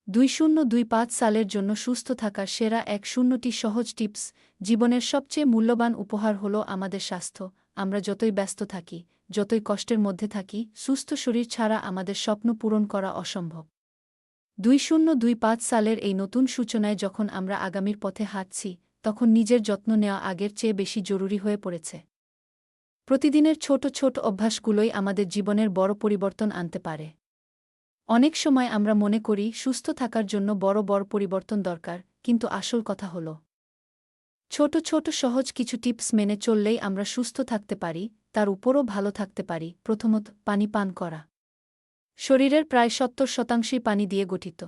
2025 সালের জন্য সুস্থ থাকার সেরা 10টি সহজ টিপস। জীবনের সবচেয়ে মূল্যবান উপহার হল আমাদের স্বাস্থ্য। আমরা যতই ব্যস্ত থাকি, যতই কষ্টের মধ্যে থাকি, সুস্থ শরীর ছাড়া আমাদের স্বপ্ন পূরণ করা অসম্ভব। 2025 সালের এই নতুন সূচনায় যখন আমরা আগামীর পথে হাঁটছি, তখন নিজের যত্ন নেওয়া আগের চেয়ে বেশি জরুরি হয়ে পড়েছে। প্রতিদিনের ছোট ছোট অভ্যাসগুলোই আমাদের জীবনের বড় পরিবর্তন আনতে পারে। অনেক সময় আমরা মনে করি সুস্থ থাকার জন্য বড় বড় পরিবর্তন দরকার, কিন্তু আসল কথা হল ছোট ছোট সহজ কিছু টিপস মেনে চললেই আমরা সুস্থ থাকতে পারি, তার উপরও ভালো থাকতে পারি। প্রথমত, পানি পান করা। শরীরের প্রায় 70% পানি দিয়ে গঠিত।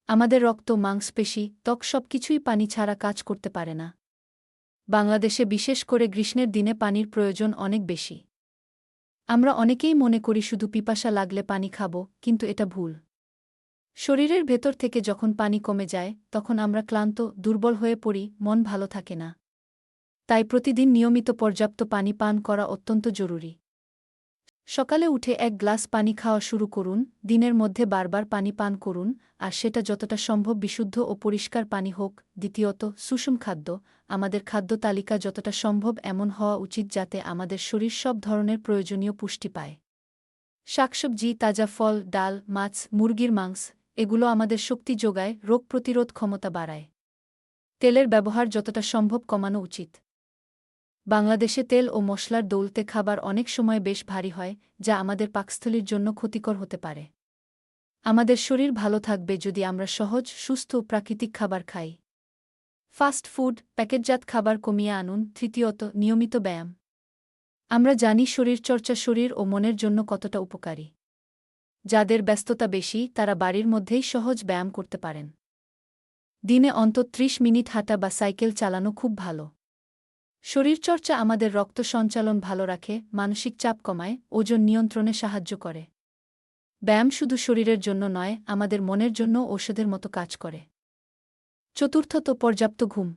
আমাদের রক্ত, মাংসপেশি, ত্বক সবকিছুই পানি ছাড়া কাজ করতে পারে না। বাংলাদেশে বিশেষ করে গ্রীষ্মের দিনে পানির প্রয়োজন অনেক বেশি। আমরা অনেকেই মনে করি শুধু পিপাসা লাগলে পানি খাব, কিন্তু এটা ভুল। শরীরের ভেতর থেকে যখন পানি কমে যায়, তখন আমরা ক্লান্ত, দুর্বল হয়ে পড়ি, মন ভালো থাকে না। তাই প্রতিদিন নিয়মিত পর্যাপ্ত পানি পান করা অত্যন্ত জরুরি। সকালে উঠে 1 গ্লাস পানি খাওয়া শুরু করুন, দিনের মধ্যে বারবার পানি পান করুন, আর সেটা যতটা সম্ভব বিশুদ্ধ ও পরিষ্কার পানি হোক। দ্বিতীয়ত, সুষম খাদ্য। আমাদের খাদ্য তালিকা যতটা সম্ভব এমন হওয়া উচিত যাতে আমাদের শরীর সব ধরনের প্রয়োজনীয় পুষ্টি পায়। শাকসবজি, তাজা ফল, ডাল, মাছ, মুরগির মাংস, এগুলো আমাদের শক্তি যোগায়, রোগ প্রতিরোধ ক্ষমতা বাড়ায়। তেলের ব্যবহার যতটা সম্ভব কমানো উচিত। বাংলাদেশে তেল ও মশলার দৌলতে খাবার অনেক সময় বেশ ভারী হয়, যা আমাদের পাকস্থলীর জন্য ক্ষতিকর হতে পারে। আমাদের শরীর ভালো থাকবে যদি আমরা সহজ, সুস্থ, প্রাকৃতিক খাবার খাই। ফাস্ট ফুড, প্যাকেটজাত খাবার কমিয়ে আনুন। তৃতীয়ত, নিয়মিত ব্যায়াম। আমরা জানি শরীরচর্চা শরীর ও মনের জন্য কতটা উপকারী। যাদের ব্যস্ততা বেশি, তারা বাড়ির মধ্যেই সহজ ব্যায়াম করতে পারেন। দিনে অন্তত 30 মিনিট হাঁটা বা সাইকেল চালানো খুব ভালো। শরীরচর্চা আমাদের রক্ত সঞ্চালন ভালো রাখে, মানসিক চাপ কমায়, ওজন নিয়ন্ত্রণে সাহায্য করে। ব্যায়াম শুধু শরীরের জন্য নয়, আমাদের মনের জন্য ঔষধের মতো কাজ করে। চতুর্থত, পর্যাপ্ত ঘুম।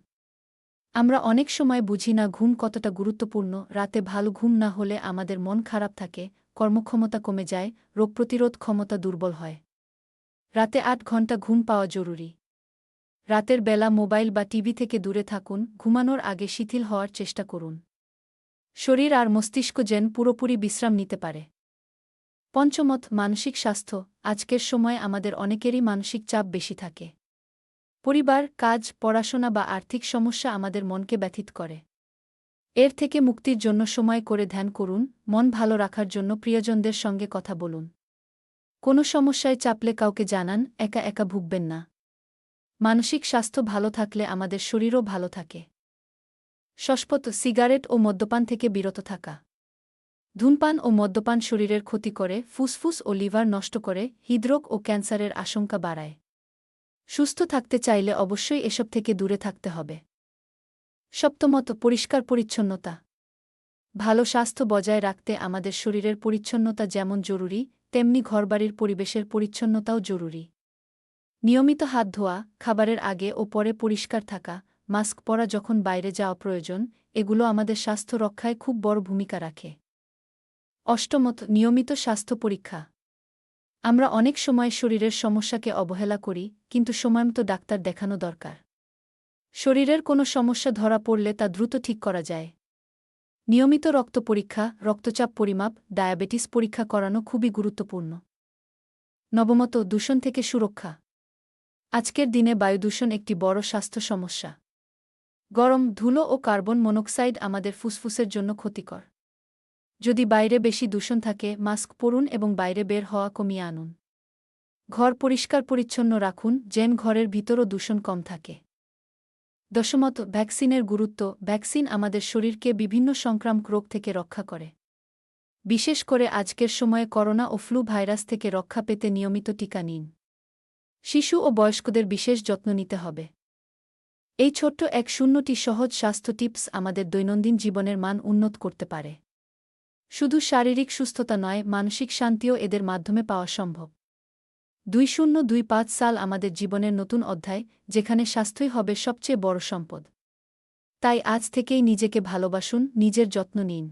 আমরা অনেক সময় বুঝি না ঘুম কতটা গুরুত্বপূর্ণ। রাতে ভালো ঘুম না হলে আমাদের মন খারাপ থাকে, কর্মক্ষমতা কমে যায়, রোগ প্রতিরোধ ক্ষমতা দুর্বল হয়। রাতে 8 ঘণ্টা ঘুম পাওয়া জরুরি। রাতের বেলা মোবাইল বা টিভি থেকে দূরে থাকুন, ঘুমানোর আগে শিথিল হওয়ার চেষ্টা করুন। শরীর আর মস্তিষ্ক যেন পুরোপুরি বিশ্রাম নিতে পারে। পঞ্চমত, মানসিক স্বাস্থ্য। আজকের সময় আমাদের অনেকেরই মানসিক চাপ বেশি থাকে। পরিবার, কাজ, পড়াশোনা বা আর্থিক সমস্যা আমাদের মনকে ব্যথিত করে। এর থেকে মুক্তির জন্য সময় করে ধ্যান করুন, মন ভালো রাখার জন্য প্রিয়জনদের সঙ্গে কথা বলুন। কোনো সমস্যায় চাপলে কাউকে জানান, একা একা ভুগবেন না। মানসিক স্বাস্থ্য ভালো থাকলে আমাদের শরীরও ভালো থাকে। ষষ্ঠত, সিগারেট ও মদ্যপান থেকে বিরত থাকা। ধূমপান ও মদ্যপান শরীরের ক্ষতি করে, ফুসফুস ও লিভার নষ্ট করে, হৃদরোগ ও ক্যান্সারের আশঙ্কা বাড়ায়। সুস্থ থাকতে চাইলে অবশ্যই এসব থেকে দূরে থাকতে হবে। সপ্তমত, পরিষ্কার পরিচ্ছন্নতা। ভালো স্বাস্থ্য বজায় রাখতে আমাদের শরীরের পরিচ্ছন্নতা যেমন জরুরি, তেমনি ঘরবাড়ির পরিবেশের পরিচ্ছন্নতাও জরুরি। নিয়মিত হাত ধোয়া, খাবারের আগে ও পরে পরিষ্কার থাকা, মাস্ক পরা যখন বাইরে যাওয়া প্রয়োজন, এগুলো আমাদের স্বাস্থ্য রক্ষায় খুব বড় ভূমিকা রাখে। অষ্টমত, নিয়মিত স্বাস্থ্য পরীক্ষা। আমরা অনেক সময় শরীরের সমস্যাকে অবহেলা করি, কিন্তু সময়মতো ডাক্তার দেখানো দরকার। শরীরের কোনো সমস্যা ধরা পড়লে তা দ্রুত ঠিক করা যায়। নিয়মিত রক্ত পরীক্ষা, রক্তচাপ পরিমাপ, ডায়াবেটিস পরীক্ষা করানো খুবই গুরুত্বপূর্ণ। নবমত, দূষণ থেকে সুরক্ষা। আজকের দিনে বায়ুদূষণ একটি বড় স্বাস্থ্য সমস্যা। গরম, ধুলো ও কার্বন মনোক্সাইড আমাদের ফুসফুসের জন্য ক্ষতিকর। যদি বাইরে বেশি দূষণ থাকে, মাস্ক পরুন এবং বাইরে বের হওয়া কমিয়ে আনুন। ঘর পরিষ্কার পরিচ্ছন্ন রাখুন, যেন ঘরের ভিতরও দূষণ কম থাকে। দশমত, ভ্যাকসিনের গুরুত্ব। ভ্যাকসিন আমাদের শরীরকে বিভিন্ন সংক্রামক রোগ থেকে রক্ষা করে। বিশেষ করে আজকের সময়ে করোনা ও ফ্লু ভাইরাস থেকে রক্ষা পেতে নিয়মিত টিকা নিন। শিশু ও বয়স্কদের বিশেষ যত্ন নিতে হবে। এই ছোট্ট 10টি সহজ স্বাস্থ্য টিপস আমাদের দৈনন্দিন জীবনের মান উন্নত করতে পারে। শুধু শারীরিক সুস্থতা নয়, মানসিক শান্তিও এদের মাধ্যমে পাওয়া সম্ভব। 2025 সাল আমাদের জীবনের নতুন অধ্যায়, যেখানে স্বাস্থ্যই হবে সবচেয়ে বড় সম্পদ। তাই আজ থেকেই নিজেকে ভালোবাসুন, নিজের যত্ন নিন।